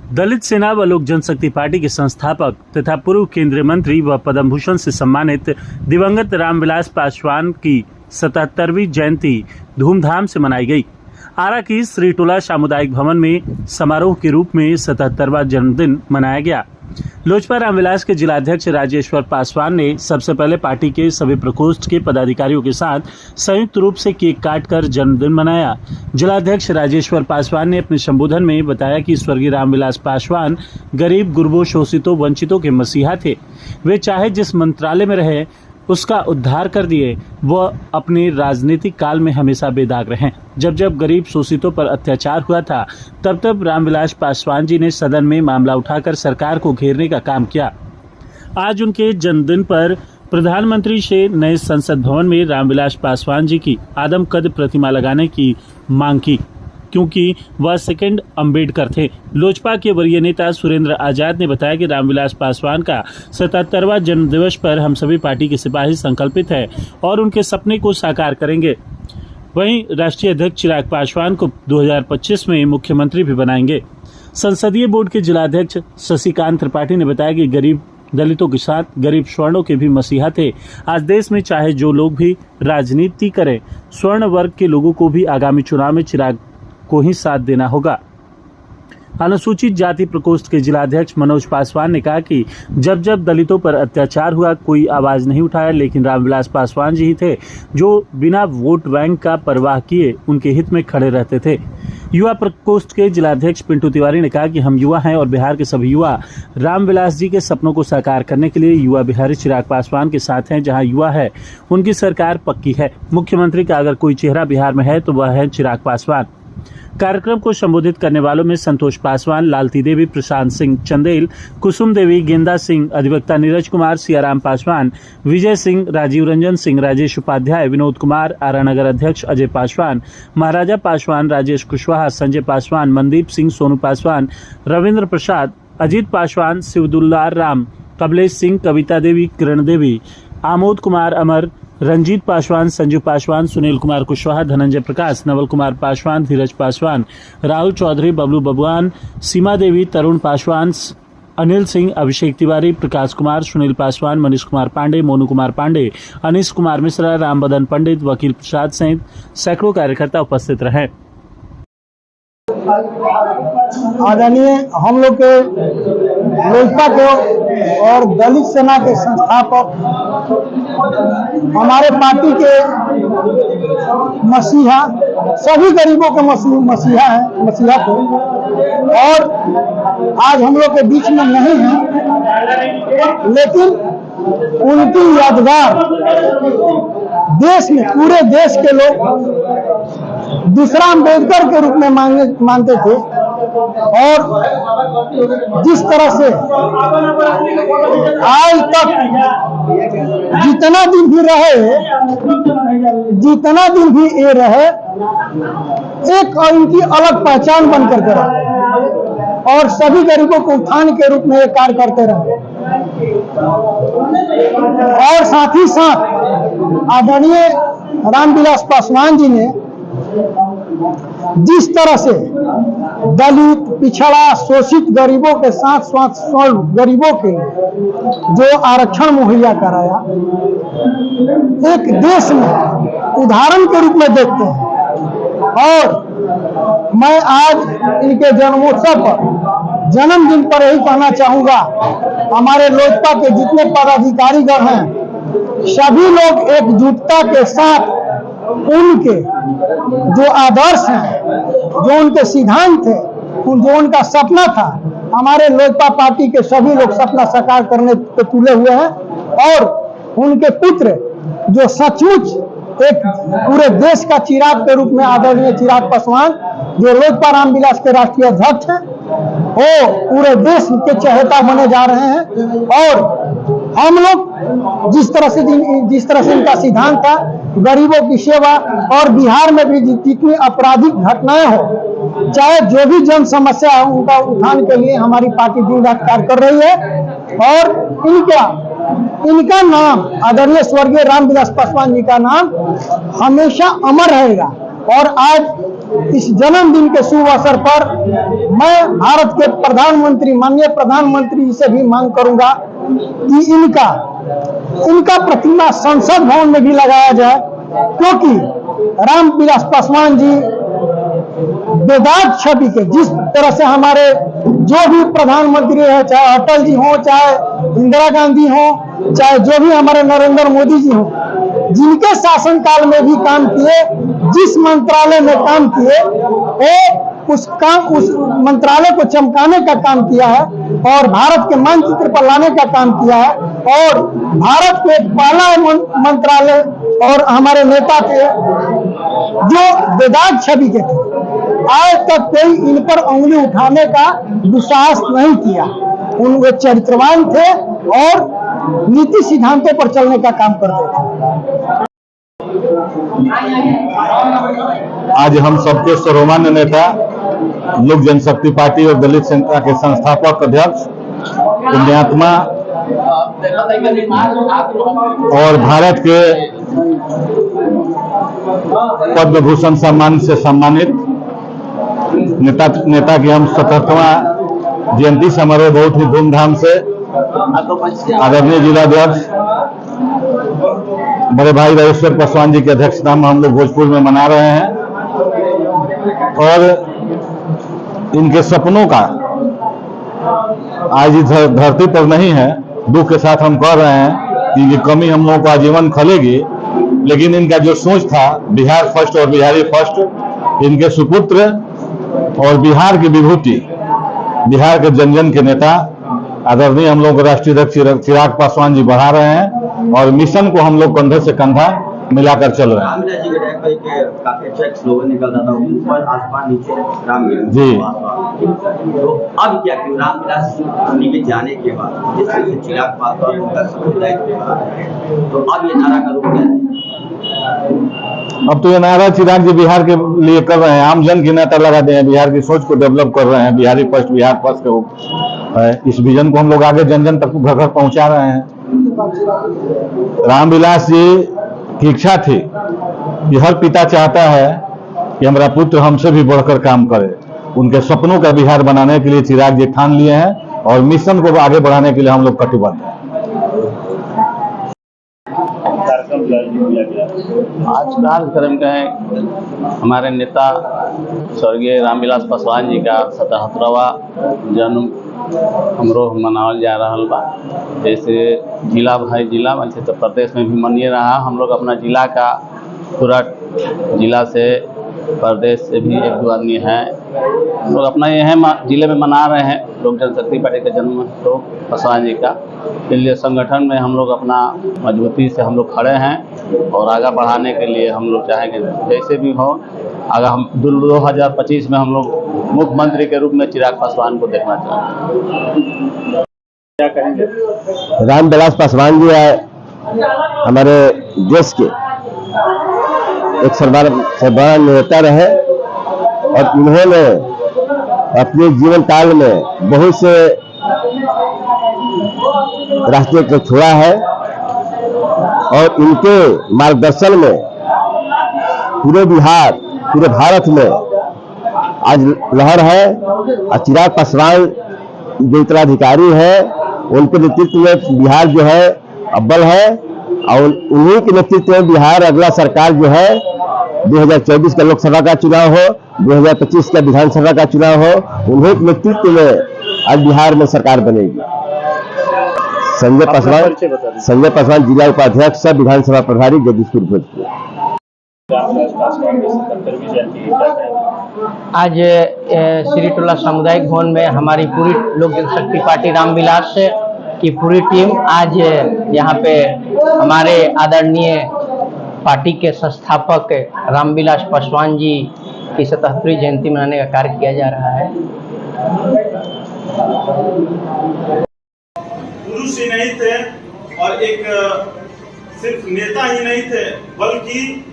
दलित सेना व लोक जनशक्ति पार्टी के संस्थापक तथा पूर्व केंद्रीय मंत्री व पद्म भूषण से सम्मानित दिवंगत रामविलास पासवान की 77वीं जयंती धूमधाम से मनाई गई। आरा की श्रीटोला सामुदायिक भवन में समारोह के रूप में 77वां जन्मदिन मनाया गया। लोजपा रामविलास के जिलाध्यक्ष राजेश्वर पासवान ने सबसे पहले पार्टी के सभी प्रकोष्ठ के पदाधिकारियों के साथ संयुक्त रूप से केक काटकर जन्मदिन मनाया। जिलाध्यक्ष राजेश्वर पासवान ने अपने संबोधन में बताया कि स्वर्गीय रामविलास पासवान गरीब, गुरबों, शोषितों, वंचितों के मसीहा थे। वे चाहे जिस मंत्रालय में रहे उसका उद्धार कर दिए। वह अपने राजनीतिक काल में हमेशा बेदाग रहे। जब जब गरीब शोषितों पर अत्याचार हुआ था तब तब रामविलास पासवान जी ने सदन में मामला उठाकर सरकार को घेरने का काम किया। आज उनके जन्मदिन पर प्रधानमंत्री से नए संसद भवन में रामविलास पासवान जी की आदमकद प्रतिमा लगाने की मांग की, क्योंकि वह सेकंड अम्बेडकर थे। लोजपा के वरीय नेता सुरेंद्र आजाद ने बताया कि रामविलास पासवान का 77वां जन्म दिवस पर हम सभी पार्टी के सिपाही संकल्पित हैं और उनके सपने को साकार करेंगे। वहीं राष्ट्रीय अध्यक्ष चिराग पासवान को 2025 में मुख्यमंत्री भी बनाएंगे। संसदीय बोर्ड के जिलाध्यक्ष शशिकांत त्रिपाठी ने बताया कि गरीब दलितों के साथ गरीब स्वर्णों के भी मसीहा थे। आज देश में चाहे जो लोग भी राजनीति करें, स्वर्ण वर्ग के लोगों को भी आगामी चुनाव में चिराग को ही साथ देना होगा। अनुसूचित जाति प्रकोष्ठ के जिलाध्यक्ष मनोज पासवान ने कहा कि जब जब दलितों पर अत्याचार हुआ कोई आवाज नहीं उठाया, लेकिन रामविलास पासवान जी ही थे जो बिना वोट बैंक का परवाह किए उनके हित में खड़े रहते थे। युवा प्रकोष्ठ के जिलाध्यक्ष पिंटू तिवारी ने कहा कि हम युवा हैं और बिहार के सभी युवा रामविलास जी के सपनों को साकार करने के लिए युवा बिहारी चिराग पासवान के साथ हैं। जहां युवा है उनकी सरकार पक्की है। मुख्यमंत्री का अगर कोई चेहरा बिहार में है तो वह है चिराग पासवान। कार्यक्रम को संबोधित करने वालों में संतोष पासवान, लालती देवी, प्रशांत सिंह चंदेल, कुसुम देवी, गेंदा सिंह, अधिवक्ता नीरज कुमार, सियाराम पासवान, विजय सिंह, राजीव रंजन सिंह, राजेश उपाध्याय, विनोद कुमार, आरा नगर अध्यक्ष अजय पासवान, महाराजा पासवान, राजेश कुशवाहा, संजय पासवान, मनदीप सिंह, सोनू पासवान, रविंद्र प्रसाद, अजीत पासवान, शिवदुल्लार राम, कमलेश सिंह, कविता देवी, किरण देवी, आमोद कुमार अमर, रंजीत पासवान, संजू पासवान, सुनील कुमार कुशवाहा, धनंजय प्रकाश, नवल कुमार पासवान, धीरज पासवान, राहुल चौधरी, बबलू बबुआन, सीमा देवी, तरुण पासवान, अनिल सिंह, अभिषेक तिवारी, प्रकाश कुमार, सुनील पासवान, मनीष कुमार पांडे, मोनू कुमार पांडे, अनीश कुमार मिश्रा, रामबदन पंडित, वकील प्रसाद सहित सैकड़ों कार्यकर्ता उपस्थित रहे। आदरणीय हम लोग के लोजपा के और दलित सेना के संस्थापक, हमारे पार्टी के मसीहा, सभी गरीबों के मसीहा हैं, मसीहा थे और आज हम लोग के बीच में नहीं हैं, लेकिन उनकी यादगार देश में, पूरे देश के लोग दूसरा अम्बेडकर के रूप में मानते थे और जिस तरह से आज तक जितना दिन भी ये रहे, एक और इनकी अलग पहचान बन करके रहे और सभी गरीबों को उत्थान के रूप में ये कार्य करते रहे। और साथ ही साथ आदरणीय रामविलास पासवान जी ने जिस तरह से दलित, पिछड़ा, शोषित गरीबों के साथ स्वर्ण गरीबों के जो आरक्षण मुहैया कराया, एक देश में उदाहरण के रूप में देखते हैं। और मैं आज इनके जन्मोत्सव पर, जन्मदिन पर यही कहना चाहूंगा, हमारे लोजपा के जितने पदाधिकारीगण हैं सभी लोग एकजुटता के साथ उनके जो आदर्श हैं, जो उनके सिद्धांत थे, जो उनका सपना था, हमारे लोजपा पार्टी के सभी लोग सपना साकार करने पे तुले हुए हैं और उनके पुत्र जो सचमुच एक पूरे देश का चिराग के रूप में आदरणीय चिराग पासवान, जो लोजपा रामविलास के राष्ट्रीय अध्यक्ष हैं, वो पूरे देश के चहेता बने जा रहे हैं। और हम लोग जिस तरह से इनका सिद्धांत था, गरीबों की सेवा, और बिहार में भी जितनी आपराधिक घटनाएं हो, चाहे जो भी जन समस्या हो, उनका उत्थान के लिए हमारी पार्टी दिन रात कार्य कर रही है। और इनका नाम, आदरणीय स्वर्गीय रामविलास पासवान जी का नाम हमेशा अमर रहेगा। और आज इस जन्मदिन के शुभ अवसर पर मैं भारत के प्रधानमंत्री, माननीय प्रधानमंत्री से भी मांग करूंगा कि इनका प्रतिमा संसद भवन में भी लगाया जाए, क्योंकि रामविलास पासवान जी बेदाग छवि के, जिस तरह से हमारे जो भी प्रधानमंत्री है, चाहे अटल जी हो, चाहे इंदिरा गांधी हो, चाहे जो भी हमारे नरेंद्र मोदी जी हो, जिनके शासनकाल में भी काम किए, जिस मंत्रालय में काम किए, वो उस मंत्रालय को चमकाने का काम किया है और भारत के मानचित्र पर लाने का काम किया है। और भारत के पहला मंत्रालय और हमारे नेता थे जो बेदाग छवि के थे, आज तक कोई इन पर उंगली उठाने का दुस्साहस नहीं किया। वे चरित्रवान थे और नीति सिद्धांतों पर चलने का काम करते थे। आज हम सबके सर्वमान्य नेता, लोक जनशक्ति पार्टी और दलित सेना के संस्थापक अध्यक्ष, पुण्यात्मा और भारत के पद्म भूषण सम्मान से सम्मानित नेता की हम 77वां जयंती समारोह बहुत ही धूमधाम से आदरणीय जिलाध्यक्ष बड़े भाई राजेश्वर पासवान जी की अध्यक्षता में हम लोग भोजपुर में मना रहे हैं। और इनके सपनों का आज इस धरती पर नहीं है, दुख के साथ हम कह रहे हैं कि ये कमी हम लोगों को आजीवन खलेगी, लेकिन इनका जो सोच था बिहार फर्स्ट और बिहारी फर्स्ट, इनके सुपुत्र और बिहार की विभूति, बिहार के जन जन के नेता आदरणीय हम लोग राष्ट्रीय अध्यक्ष चिराग पासवान जी बढ़ा रहे हैं और मिशन को हम लोग कंधे से कंधा मिलाकर चल रहे हैं। रामविलास जी का काफी अच्छा एक स्लोगन निकलता था, ऊपर आसमान नीचे रामविलास जी। तो अब क्या क्यों रामविलास जी के जाने के बाद जिस तरह से चिराग पासवान उनका समुदाय, तो अब ये नारा का रूप क्या है? अब तो ये नारा चिराग जी बिहार के लिए कर रहे हैं, आम जन की नेता लगाते हैं, बिहार की सोच को डेवलप कर रहे हैं, बिहारी फर्स्ट बिहार फर्स्ट के इस विजन को हम लोग आगे जन जन तक घर घर पहुंचा रहे हैं। रामविलास जी की इच्छा थी कि हर पिता चाहता है कि हमारा पुत्र हमसे भी बढ़कर काम करे। उनके सपनों का बिहार बनाने के लिए चिराग जी ठान लिए हैं और मिशन को आगे बढ़ाने के लिए हम लोग कटिबद्ध हैं। आज कार्यक्रम का है हमारे नेता स्वर्गीय रामविलास पासवान जी का 77वां जन्म समारोह मनावल जा रहा बा। जैसे जिला भाई जिला वैसे तो प्रदेश में भी मनिए रहा। हम लोग अपना जिला का पूरा जिला से प्रदेश से भी 1-2 आदमी हैं, हम लोग अपना यह जिले में मना रहे हैं लोक जनशक्ति पार्टी का जन्म तो पासवान जी का। इसलिए संगठन में हम लोग अपना मजबूती से हम लोग खड़े हैं और आगे बढ़ाने के लिए हम लोग चाहेंगे जैसे भी हो। अगर हम 2025 में हम लोग मुख्यमंत्री के रूप में चिराग पासवान को देखना चाहते हैं। क्या कहेंगे? रामविलास पासवान जी हमारे देश के एक सर्वबड़ा नेता रहे और इन्होंने अपने जीवन काल में बहुत से रास्ते को छोड़ा है और इनके मार्गदर्शन में पूरे बिहार, पूरे भारत में आज लहर है। और चिराग पासवान जो उत्तराधिकारी है, उनके नेतृत्व में बिहार जो है अव्वल है और उन्हीं के नेतृत्व में बिहार अगला सरकार जो है 2024 का लोकसभा का चुनाव हो, 2025 का विधानसभा का चुनाव हो, उन्हीं के नेतृत्व में आज बिहार में सरकार बनेगी। संजय पासवान जिला उपाध्यक्ष, विधानसभा प्रभारी, जगदीशपुर भोजपुर। आज श्री टोला सामुदायिक भवन में हमारी पूरी लोक जनशक्ति पार्टी रामविलास की पूरी टीम आज यहाँ पे हमारे आदरणीय पार्टी के संस्थापक रामविलास पासवान जी की 77वीं जयंती मनाने का कार्य किया जा रहा है। पुरुष ही नहीं थे और एक सिर्फ नेता ही नहीं थे, बल्कि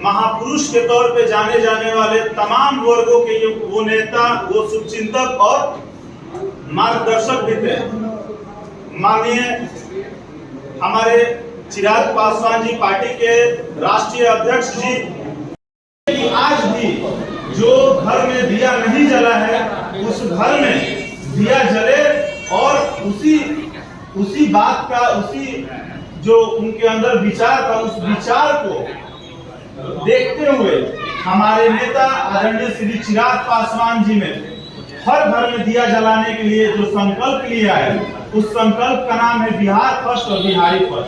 महापुरुष के तौर पे जाने जाने वाले तमाम वर्गों के वो नेता, वो शुभचिंतक और मार्गदर्शक भी थे। माननीय हमारे चिराग पासवान जी पार्टी के राष्ट्रीय अध्यक्ष जी आज भी जो घर में दिया नहीं जला है उस घर में दिया जले और उसी बात का, उसी जो उनके अंदर विचार था, उस विचार को देखते हुए हमारे नेता आदरणीय श्री चिराग पासवान जी ने हर घर में दिया जलाने के लिए जो संकल्प लिया है, उस संकल्प का नाम है बिहार फर्स्ट और बिहारी फर्स्ट।